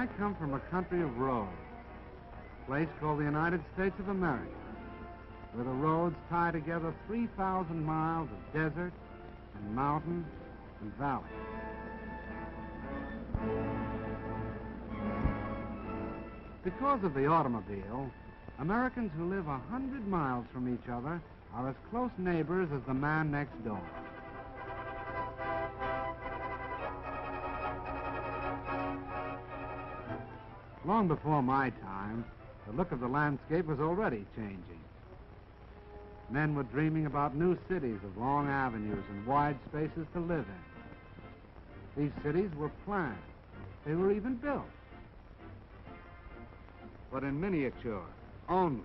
I come from a country of roads, a place called the United States of America, where the roads tie together 3,000 miles of desert and mountain and valley. Because of the automobile, Americans who live 100 miles from each other are as close neighbors as the man next door. Long before my time, the look of the landscape was already changing. Men were dreaming about new cities of long avenues and wide spaces to live in. These cities were planned. They were even built. But in miniature, only.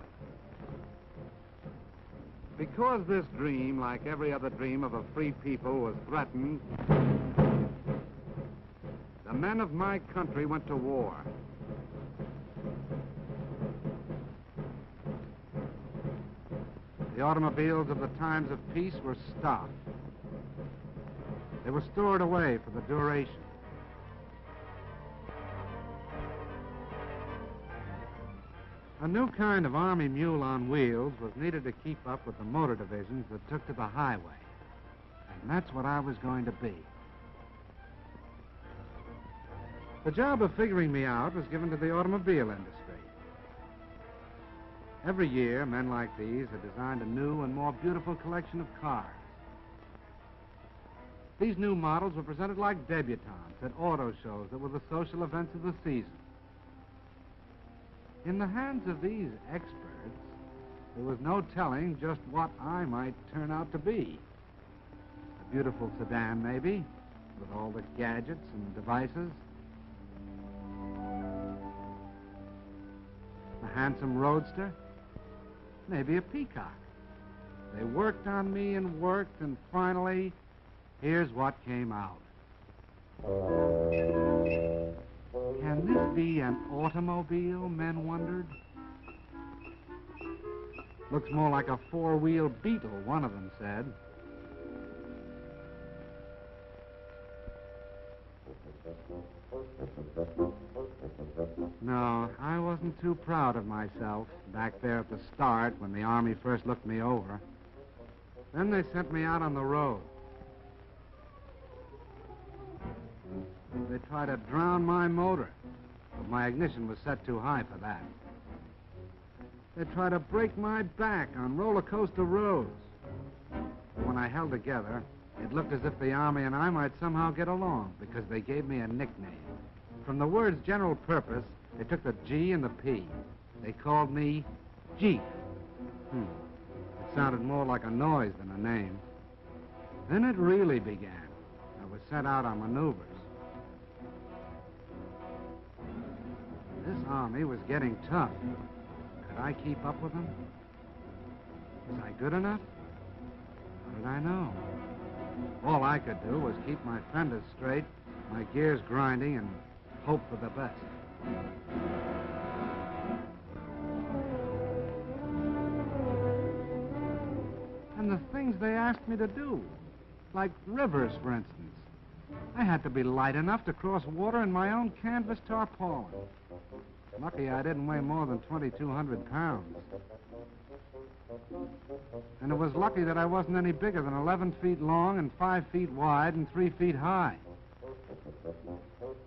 Because this dream, like every other dream of a free people, was threatened, the men of my country went to war. The automobiles of the times of peace were stopped. They were stored away for the duration. A new kind of army mule on wheels was needed to keep up with the motor divisions that took to the highway. And that's what I was going to be. The job of figuring me out was given to the automobile industry. Every year, men like these had designed a new and more beautiful collection of cars. These new models were presented like debutantes at auto shows that were the social events of the season. In the hands of these experts, there was no telling just what I might turn out to be. A beautiful sedan, maybe, with all the gadgets and devices. A handsome roadster, maybe a peacock. They worked on me and worked, and finally, here's what came out. Can this be an automobile, men wondered? Looks more like a four-wheel Beetle, one of them said. No, I wasn't too proud of myself back there at the start when the Army first looked me over. Then they sent me out on the road. They tried to drown my motor, but my ignition was set too high for that. They tried to break my back on roller coaster roads. When I held together, it looked as if the Army and I might somehow get along, because they gave me a nickname. From the words general purpose, they took the G and the P. They called me Jeep. It sounded more like a noise than a name. Then it really began. I was sent out on maneuvers. This Army was getting tough. Could I keep up with them? Was I good enough? How did I know? All I could do was keep my fenders straight, my gears grinding, and hope for the best. And the things they asked me to do, like rivers, for instance. I had to be light enough to cross water in my own canvas tarpaulin. Lucky I didn't weigh more than 2,200 pounds. And it was lucky that I wasn't any bigger than 11 feet long and 5 feet wide and 3 feet high.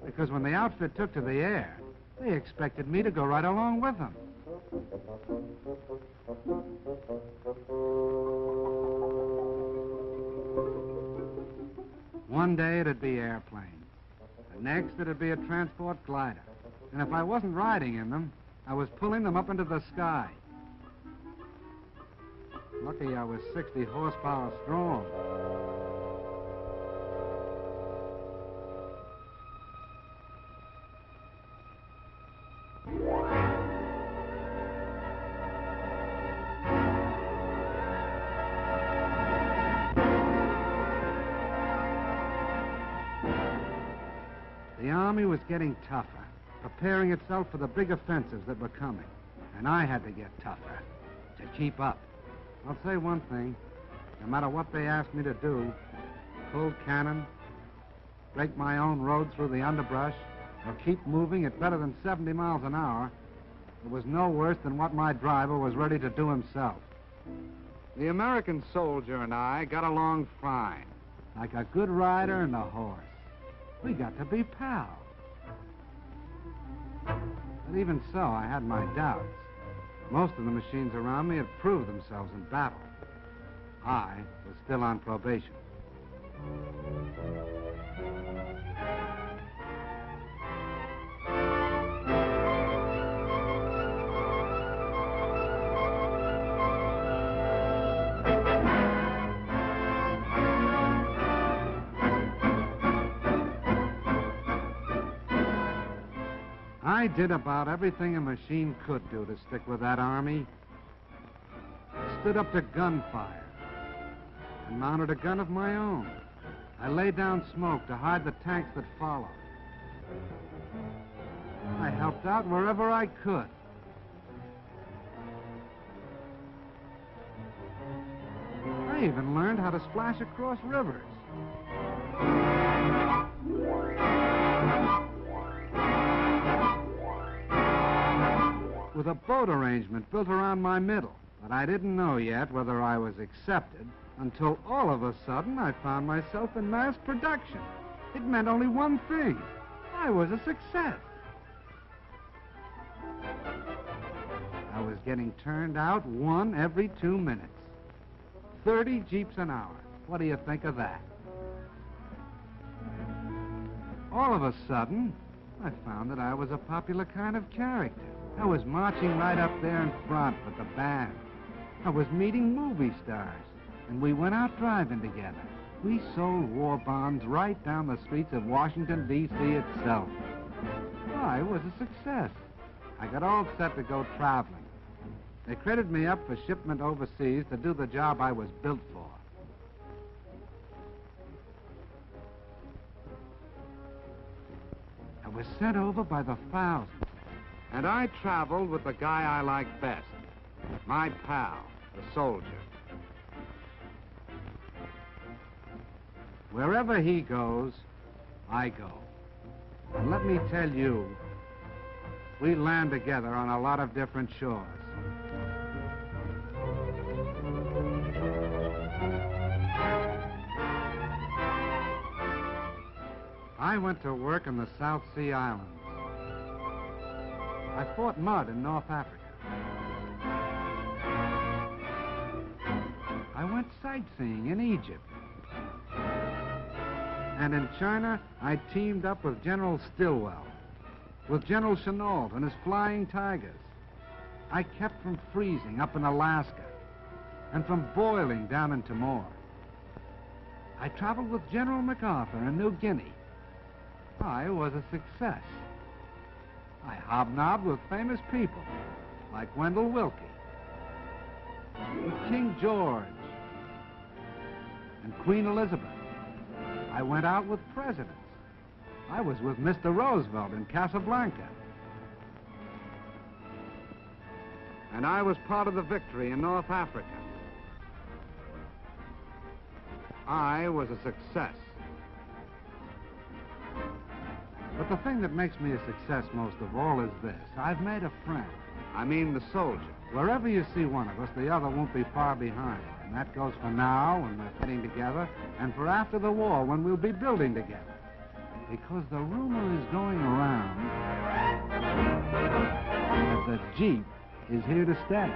Because when the outfit took to the air, they expected me to go right along with them. One day it'd be airplanes. The next it'd be a transport glider. And if I wasn't riding in them, I was pulling them up into the sky. Lucky I was 60 horsepower strong. The Army was getting tougher, preparing itself for the big offensives that were coming. And I had to get tougher to keep up. I'll say one thing. No matter what they asked me to do, pull cannon, break my own road through the underbrush, or keep moving at better than 70 miles an hour, it was no worse than what my driver was ready to do himself. The American soldier and I got along fine, like a good rider and a horse. We got to be pals. But even so, I had my doubts. Most of the machines around me had proved themselves in battle. I was still on probation. I did about everything a machine could do to stick with that army. Stood up to gunfire and mounted a gun of my own. I laid down smoke to hide the tanks that followed. I helped out wherever I could. I even learned how to splash across rivers. With a boat arrangement built around my middle. But I didn't know yet whether I was accepted until all of a sudden I found myself in mass production. It meant only one thing. I was a success. I was getting turned out 1 every 2 minutes. 30 Jeeps an hour. What do you think of that? All of a sudden, I found that I was a popular kind of character. I was marching right up there in front with the band. I was meeting movie stars, and we went out driving together. We sold war bonds right down the streets of Washington, D.C. itself. I was a success. I got all set to go traveling. They credited me up for shipment overseas to do the job I was built for. I was sent over by the thousands. And I traveled with the guy I liked best, my pal, the soldier. Wherever he goes, I go. And let me tell you, we land together on a lot of different shores. I went to work in the South Sea Islands. I fought mud in North Africa. I went sightseeing in Egypt. And in China, I teamed up with General Stilwell, with General Chennault and his Flying Tigers. I kept from freezing up in Alaska and from boiling down in Timor. I traveled with General MacArthur in New Guinea. I was a success. I hobnobbed with famous people like Wendell Willkie, with King George, and Queen Elizabeth. I went out with presidents. I was with Mr. Roosevelt in Casablanca. And I was part of the victory in North Africa. I was a success. But the thing that makes me a success most of all is this. I've made a friend. I mean the soldier. Wherever you see one of us, the other won't be far behind. And that goes for now, when we're getting together, and for after the war, when we'll be building together. Because the rumor is going around that the Jeep is here to stay.